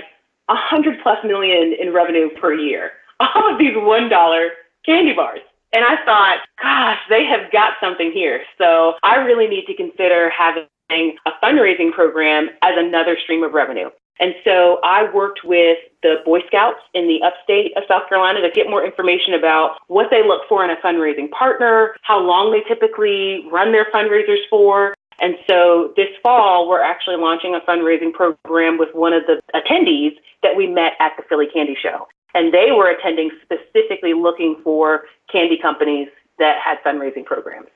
$100+ million in revenue per year. All of these $1 candy bars. And I thought, gosh, they have got something here. So I really need to consider having a fundraising program as another stream of revenue. And so I worked with the Boy Scouts in the upstate of South Carolina to get more information about what they look for in a fundraising partner, how long they typically run their fundraisers for. And so this fall, we're actually launching a fundraising program with one of the attendees that we met at the Philly Candy Show. And they were attending specifically looking for candy companies that had fundraising programs.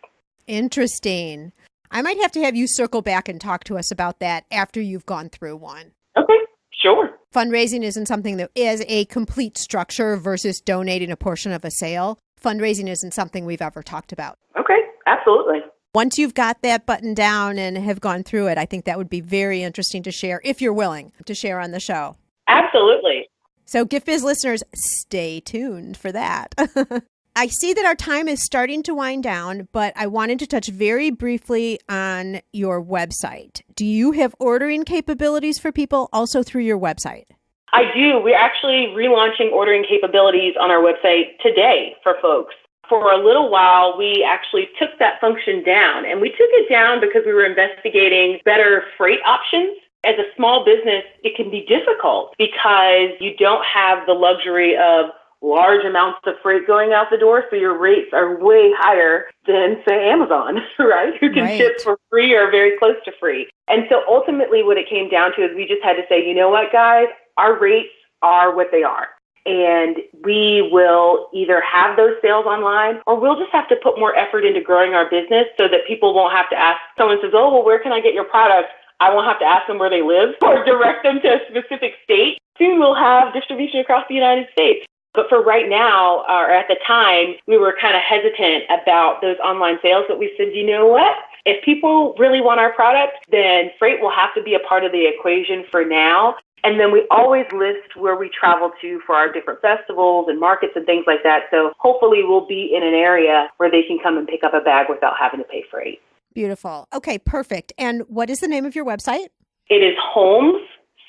Interesting. I might have to have you circle back and talk to us about that after you've gone through one. Okay, sure. Fundraising isn't something that is a complete structure versus donating a portion of a sale. fundraising isn't something we've ever talked about. Okay, absolutely. Once you've got that button down and have gone through it, I think that would be very interesting to share if you're willing to share on the show. Absolutely. So Gift Biz listeners, stay tuned for that. I see that our time is starting to wind down, but I wanted to touch very briefly on your website. Do you have ordering capabilities for people also through your website? I do. We're actually relaunching ordering capabilities on our website today for folks. For a little while, we actually took that function down, and we took it down because we were investigating better freight options. As a small business, it can be difficult because you don't have the luxury of large amounts of freight going out the door, so your rates are way higher than, say, Amazon, right? Who can ship for free or very close to free. And so ultimately what it came down to is we just had to say, you know what, guys, our rates are what they are. And we will either have those sales online or we'll just have to put more effort into growing our business so that people won't have to ask. Someone says, oh, well, where can I get your product? I won't have to ask them where they live or direct them to a specific state. Soon we'll have distribution across the United States. But for right now, or at the time, we were kind of hesitant about those online sales. But we said, you know what? If people really want our product, then freight will have to be a part of the equation for now. And then we always list where we travel to for our different festivals and markets and things like that. So hopefully we'll be in an area where they can come and pick up a bag without having to pay freight. Beautiful. Okay, perfect. And what is the name of your website? It is Holmes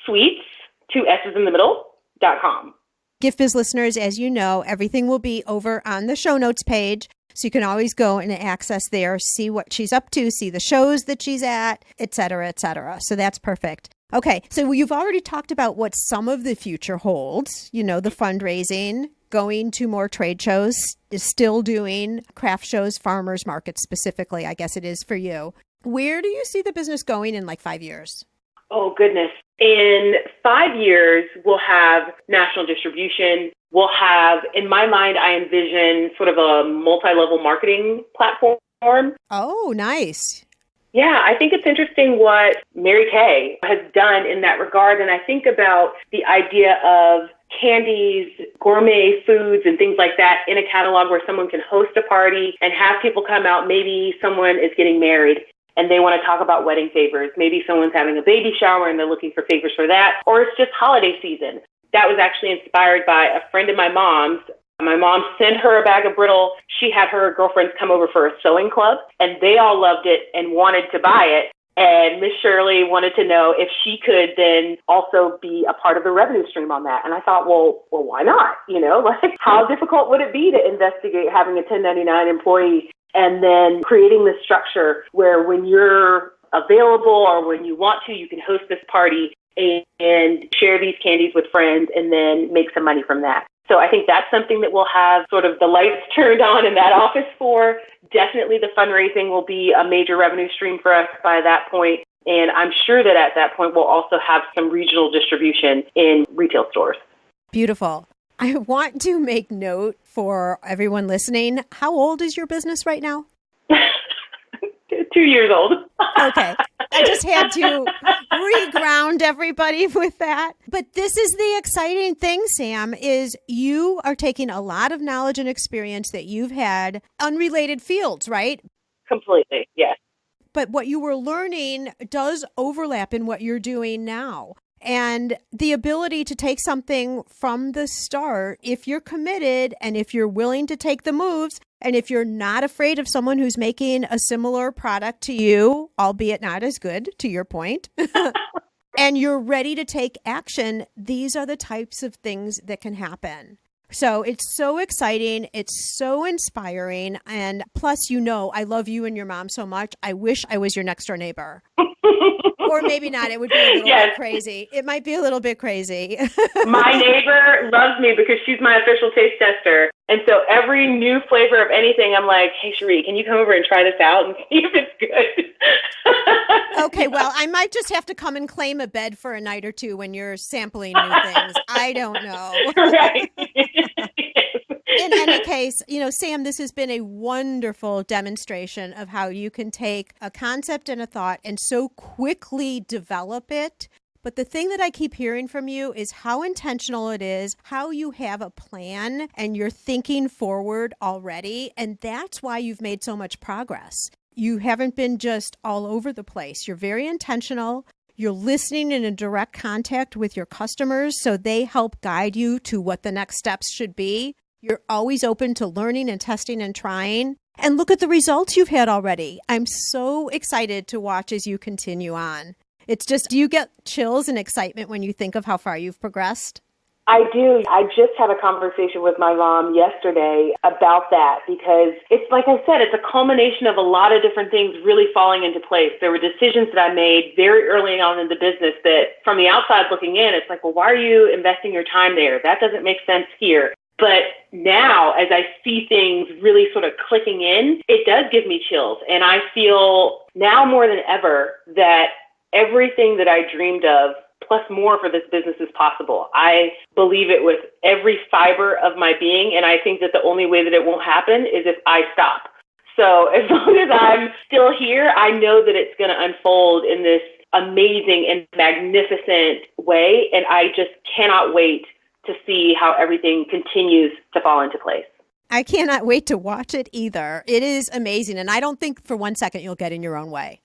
Sweets, 2 S's in the middle, .com. Gift Biz listeners, as you know, everything will be over on the show notes page. So you can always go and access there, see what she's up to, see the shows that she's at, et cetera, et cetera. So that's perfect. Okay, so you've already talked about what some of the future holds, you know, the fundraising, going to more trade shows, is still doing craft shows, farmers markets specifically, I guess it is for you. Where do you see the business going in like 5 years? Oh, goodness. In 5 years, we'll have national distribution. We'll have, in my mind, I envision sort of a multi-level marketing platform. Oh, nice. Yeah, I think it's interesting what Mary Kay has done in that regard. And I think about the idea of candies, gourmet foods, and things like that in a catalog where someone can host a party and have people come out. Maybe someone is getting married and they want to talk about wedding favors. Maybe someone's having a baby shower and they're looking for favors for that. Or it's just holiday season. That was actually inspired by a friend of my mom's. My mom sent her a bag of brittle. She had her girlfriends come over for a sewing club, and they all loved it and wanted to buy it. And Miss Shirley wanted to know if she could then also be a part of the revenue stream on that. And I thought, well, why not? You know, like how difficult would it be to investigate having a 1099 employee and then creating this structure where when you're available or when you want to, you can host this party and share these candies with friends and then make some money from that. So I think that's something that we'll have sort of the lights turned on in that office for. Definitely the fundraising will be a major revenue stream for us by that point. And I'm sure that at that point, we'll also have some regional distribution in retail stores. Beautiful. I want to make note for everyone listening. How old is your business right now? 2 years old. Okay. I just had to reground everybody with that. But this is the exciting thing, Sam, is you are taking a lot of knowledge and experience that you've had, unrelated fields, right? Completely, yes. But what you were learning does overlap in what you're doing now. And the ability to take something from the start, if you're committed and if you're willing to take the moves, and if you're not afraid of someone who's making a similar product to you, albeit not as good, to your point, and you're ready to take action, these are the types of things that can happen. So it's so exciting. It's so inspiring. And plus, you know, I love you and your mom so much. I wish I was your next door neighbor. Or maybe not. It would be a little bit crazy. It might be a little bit crazy. My neighbor loves me because she's my official taste tester. And so every new flavor of anything, I'm like, hey, Cherie, can you come over and try this out and see if it's good? Okay, well, I might just have to come and claim a bed for a night or two when you're sampling new things. I don't know. Right. In any case, you know, Sam, this has been a wonderful demonstration of how you can take a concept and a thought and so quickly develop it But the thing that I keep hearing from you is how intentional it is, how you have a plan and you're thinking forward already. And that's why you've made so much progress. You haven't been just all over the place. You're very intentional. You're listening and in direct contact with your customers so they help guide you to what the next steps should be. You're always open to learning and testing and trying. And look at the results you've had already. I'm so excited to watch as you continue on. It's just, do you get chills and excitement when you think of how far you've progressed? I do. I just had a conversation with my mom yesterday about that because it's like I said, it's a culmination of a lot of different things really falling into place. There were decisions that I made very early on in the business that from the outside looking in, it's like, well, why are you investing your time there? That doesn't make sense here. But now, as I see things really sort of clicking in, it does give me chills. And I feel now more than ever that everything that I dreamed of, plus more for this business is possible. I believe it with every fiber of my being, and I think that the only way that it won't happen is if I stop. So as long as I'm still here, I know that it's going to unfold in this amazing and magnificent way, and I just cannot wait to see how everything continues to fall into place. I cannot wait to watch it either. It is amazing, and I don't think for one second you'll get in your own way.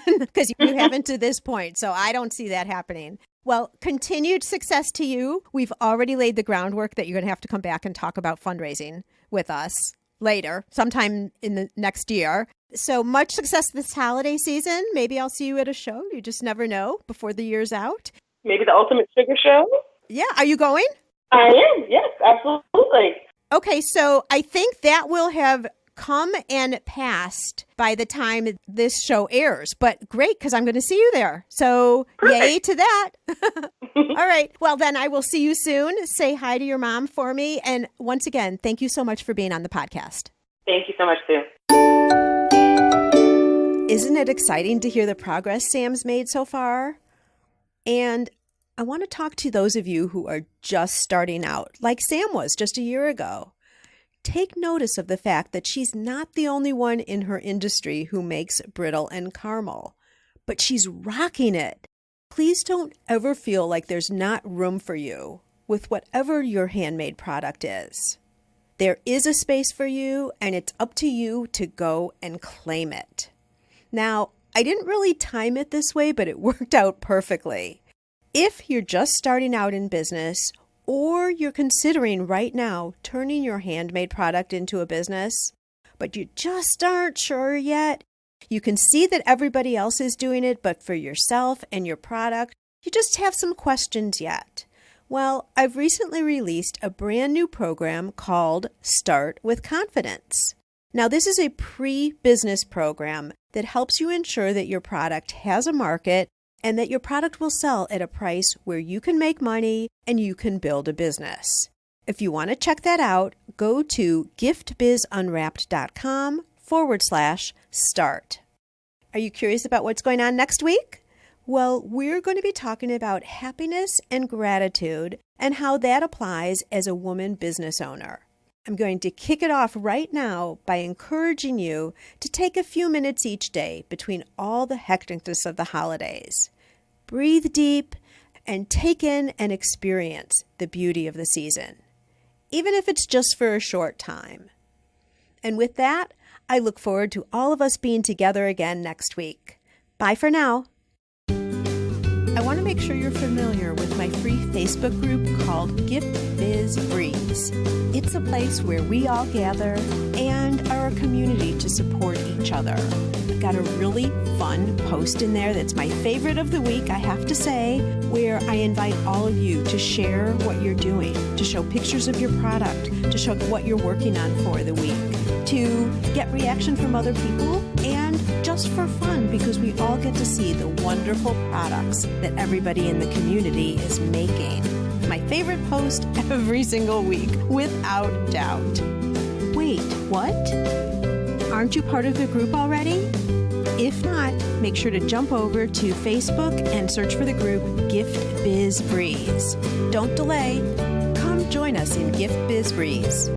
Because you haven't to this point, so I don't see that happening. Well, continued success to you. We've already laid the groundwork that you're going to have to come back and talk about fundraising with us later, sometime in the next year. So much success this holiday season. Maybe I'll see you at a show. You just never know before the year's out. Maybe the Ultimate Sugar Show? Yeah. Are you going? I am. Yes, absolutely. Okay. So I think that will have come and passed by the time this show airs. But great, because I'm going to see you there. So Perfect. Yay to that. All right. Well, then I will see you soon. Say hi to your mom for me. And once again, thank you so much for being on the podcast. Thank you so much, Sue. Isn't it exciting to hear the progress Sam's made so far? And I want to talk to those of you who are just starting out, like Sam was just a year ago. Take notice of the fact that she's not the only one in her industry who makes brittle and caramel, but she's rocking it. Please don't ever feel like there's not room for you with whatever your handmade product is. There is a space for you, and it's up to you to go and claim it. Now, I didn't really time it this way, but it worked out perfectly. If you're just starting out in business, or you're considering right now turning your handmade product into a business, but you just aren't sure yet. You can see that everybody else is doing it, but for yourself and your product, you just have some questions yet. Well, I've recently released a brand new program called Start with Confidence. Now, this is a pre-business program that helps you ensure that your product has a market and that your product will sell at a price where you can make money and you can build a business. If you want to check that out, go to giftbizunwrapped.com/start. Are you curious about what's going on next week? Well, we're going to be talking about happiness and gratitude and how that applies as a woman business owner. I'm going to kick it off right now by encouraging you to take a few minutes each day between all the hecticness of the holidays. Breathe deep and take in and experience the beauty of the season, even if it's just for a short time. And with that, I look forward to all of us being together again next week. Bye for now. I want to make sure you're familiar with my free Facebook group called Gift Biz Breeze. It's a place where we all gather and are a community to support each other. I've got a really fun post in there that's my favorite of the week, I have to say, where I invite all of you to share what you're doing, to show pictures of your product, to show what you're working on for the week, to get reaction from other people, and just for fun, because we all get to see the wonderful products that everybody in the community is making. My favorite post every single week, without doubt. Wait, what? Aren't you part of the group already? If not, make sure to jump over to Facebook and search for the group Gift Biz Breeze. Don't delay. Come join us in Gift Biz Breeze.